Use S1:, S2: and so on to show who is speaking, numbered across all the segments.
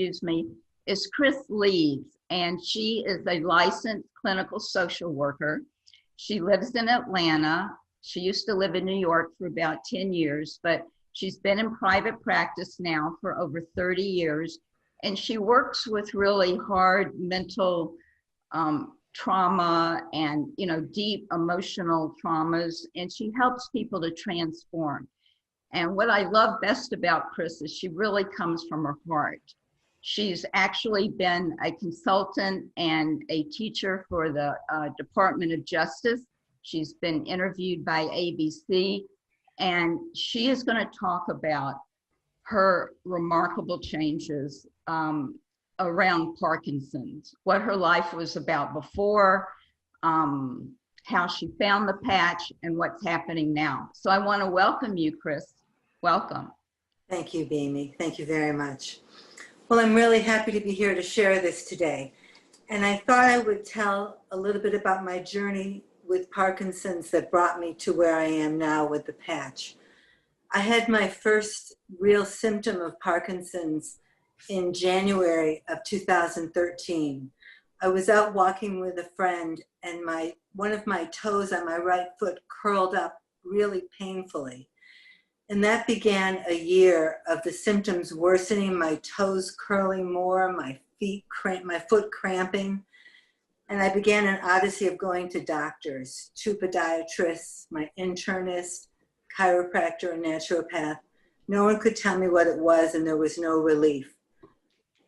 S1: excuse me, is Chris Leeds, and she is a licensed clinical social worker. She lives in Atlanta. She used to live in New York for about 10 years, but she's been in private practice now for over 30 years. And she works with really hard mental trauma and, you know, deep emotional traumas, and she helps people to transform. And what I love best about Chris is she really comes from her heart. She's actually been a consultant and a teacher for the Department of Justice. She's been interviewed by ABC, and she is going to talk about her remarkable changes around Parkinson's, what her life was about before, how she found the patch, and what's happening now. So I want to welcome you, Chris. Welcome.
S2: Thank you, Beamy. Thank you very much. Well, I'm really happy to be here to share this today. And I thought I would tell a little bit about my journey with Parkinson's that brought me to where I am now with the patch. I had my first real symptom of Parkinson's in January of 2013. I was out walking with a friend, and one of my toes on my right foot curled up really painfully. And that began a year of the symptoms worsening, my toes curling more, my foot cramping. And I began an odyssey of going to doctors, two podiatrists, my internist, chiropractor, and naturopath. No one could tell me what it was, and there was no relief.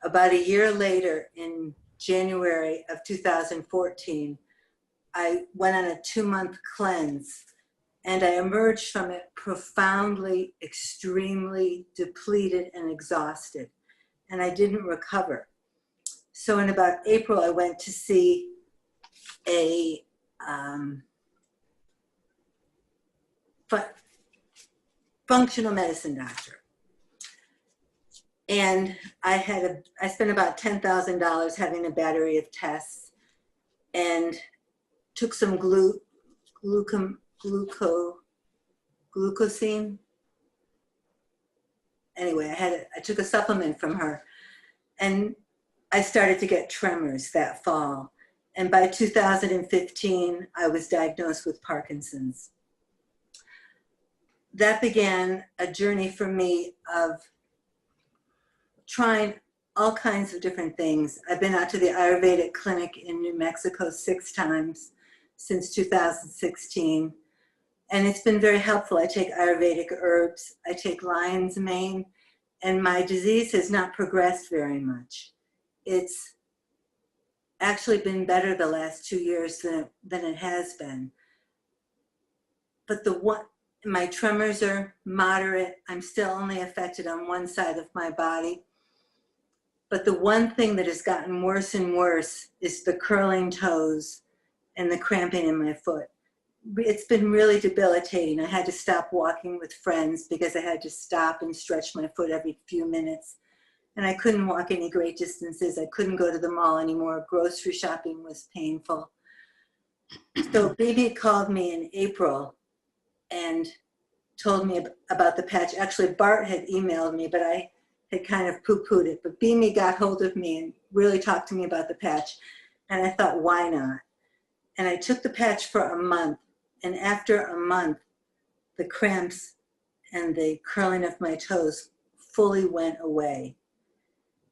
S2: About a year later, in January of 2014, I went on a 2-month cleanse, and I emerged from it profoundly, extremely depleted and exhausted, and I didn't recover. So in about April, I went to see a functional medicine doctor. And I spent about $10,000 having a battery of tests, and took some glucosine. Anyway, I took a supplement from her, and I started to get tremors that fall. And by 2015, I was diagnosed with Parkinson's. That began a journey for me of trying all kinds of different things. I've been out to the Ayurvedic clinic in New Mexico 6 times since 2016. And it's been very helpful. I take Ayurvedic herbs, I take lion's mane, and my disease has not progressed very much. It's actually been better the last 2 years than it has been. But my tremors are moderate. I'm still only affected on one side of my body. But the one thing that has gotten worse and worse is the curling toes and the cramping in my foot. It's been really debilitating. I had to stop walking with friends because I had to stop and stretch my foot every few minutes. And I couldn't walk any great distances. I couldn't go to the mall anymore. Grocery shopping was painful. So Bibi called me in April and told me about the patch. Actually, Bart had emailed me, but I had kind of poo-pooed it. But Bimi got hold of me and really talked to me about the patch. And I thought, why not? And I took the patch for a month. And after a month, the cramps and the curling of my toes fully went away.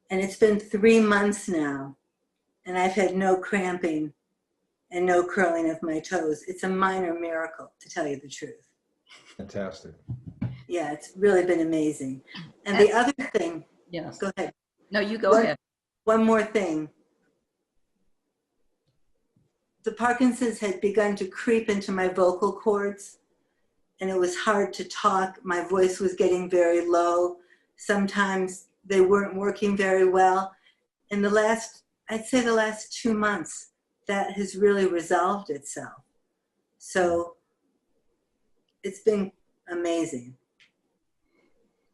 S2: And it's been 3 months now, and I've had no cramping and no curling of my toes. It's a minor miracle, to tell you the truth.
S3: Fantastic.
S2: Yeah, it's really been amazing. And the other thing,
S1: yes.
S2: Go ahead.
S1: No, you go ahead.
S2: One more thing. The Parkinson's had begun to creep into my vocal cords, and it was hard to talk. My voice was getting very low. Sometimes they weren't working very well. In I'd say the last 2 months, that has really resolved itself. So it's been amazing.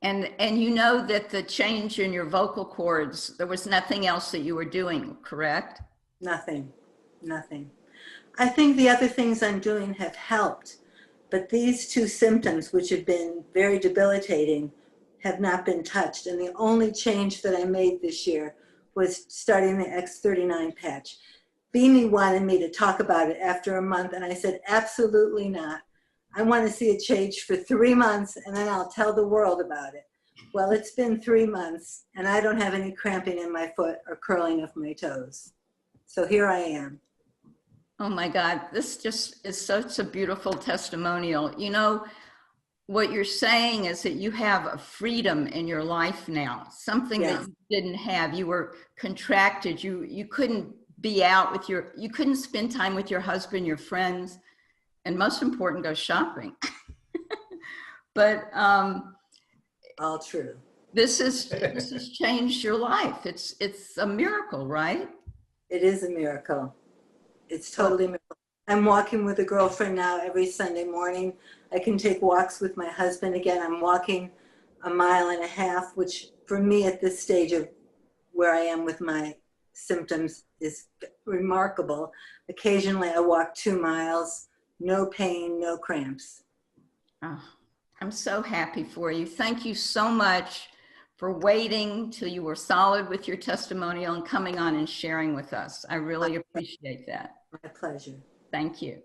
S1: And you know that the change in your vocal cords, there was nothing else that you were doing, correct?
S2: Nothing. I think the other things I'm doing have helped, but these 2 symptoms, which have been very debilitating, have not been touched. And the only change that I made this year was starting the X39 patch. Beanie wanted me to talk about it after a month, and I said, absolutely not. I want to see it change for 3 months, and then I'll tell the world about it. Well, it's been 3 months, and I don't have any cramping in my foot or curling of my toes. So here I am.
S1: Oh my God, this just is such a beautiful testimonial. You know, what you're saying is that you have a freedom in your life now, something
S2: Yes.
S1: that you didn't have. You were contracted. You couldn't be out with you couldn't spend time with your husband, your friends, and most important, go shopping. But
S2: All true.
S1: this has changed your life. It's a miracle, right?
S2: It is a miracle. It's
S1: So,
S2: totally a miracle. I'm walking with a girlfriend now every Sunday morning. I can take walks with my husband again. I'm walking 1.5 miles, which for me at this stage of where I am with my symptoms is remarkable. Occasionally I walk 2 miles, no pain, no cramps.
S1: oh, I'm so happy for you. Thank you so much for waiting till you were solid with your testimonial and coming on and sharing with us. I really appreciate that.
S2: My pleasure.
S1: Thank you.